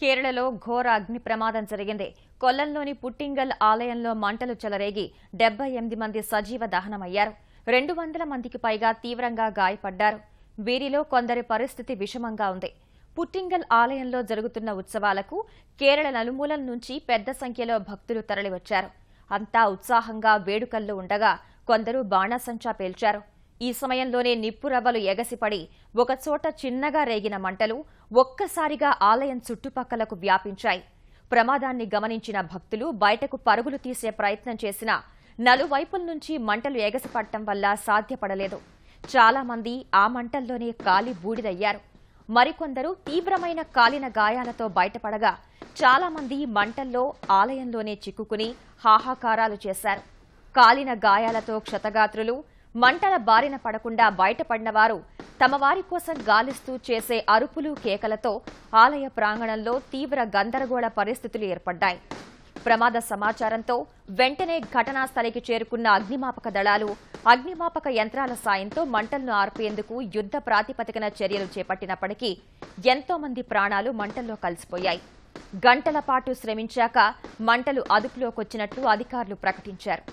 కేరళలో ఘోర అగ్ని ప్రమాదం జరిగింది. కొల్లంలోని పుట్టింగల్ ఆలయంలో మంటలు చెలరేగి 78 మంది సజీవ దహనమయ్యారు. 200 మందికి పైగా తీవ్రంగా గాయపడ్డారు. వీరిలో కొందరి పరిస్థితి విషమంగా ఉంది. పుట్టింగల్ ఆలయంలో జరుగుతున్న ఉత్సవాలకు కేరళ నలుమూలల నుంచి పెద్ద సంఖ్యలో భక్తులు తరలివచ్చారు. అంతా ఉత్సాహంగా వేడుకల్లో ఉండగా కొందరు బాణాసంచా పేల్చారు. ఈ సమయంలోనే నిప్పురవ్వలు ఎగసిపడి ఒకచోట చిన్నగా రేగిన మంటలు ఒక్కసారిగా ఆలయం చుట్టుపక్కలకు వ్యాపించాయి. ప్రమాదాన్ని గమనించిన భక్తులు బయటకు పరుగులు తీసే ప్రయత్నం చేసినా నలువైపుల నుంచి మంటలు ఎగసిపడటం వల్ల సాధ్యపడలేదు. చాలా మంది ఆ మంటల్లోనే కాలి బూడిదయ్యారు. మరికొందరు తీవ్రమైన కాలిన గాయాలతో బయటపడగా చాలా మంది మంటల్లో ఆలయంలోనే చిక్కుకుని హాహాకారాలు చేశారు. కాలిన గాయాలతో క్షతగాత్రులు, మంటల బారిన పడకుండా బయటపడిన వారు తమ వారి కోసం గాలిస్తూ చేసే అరుపులు కేకలతో ఆలయ ప్రాంగణంలో తీవ్ర గందరగోళ పరిస్థితులు ఏర్పడ్డాయి. ప్రమాద సమాచారంతో వెంటనే ఘటనా స్థలికి చేరుకున్న అగ్నిమాపక దళాలు అగ్నిమాపక యంత్రాల సాయంతో మంటలను ఆర్పేందుకు యుద్ధ ప్రాతిపదికన చర్యలు చేపట్టినప్పటికీ ఎంతో మంది ప్రాణాలు మంటల్లో కలిసిపోయాయి. గంటల పాటు శ్రమించాక మంటలు అదుపులోకొచ్చినట్లు అధికారులు ప్రకటించారు.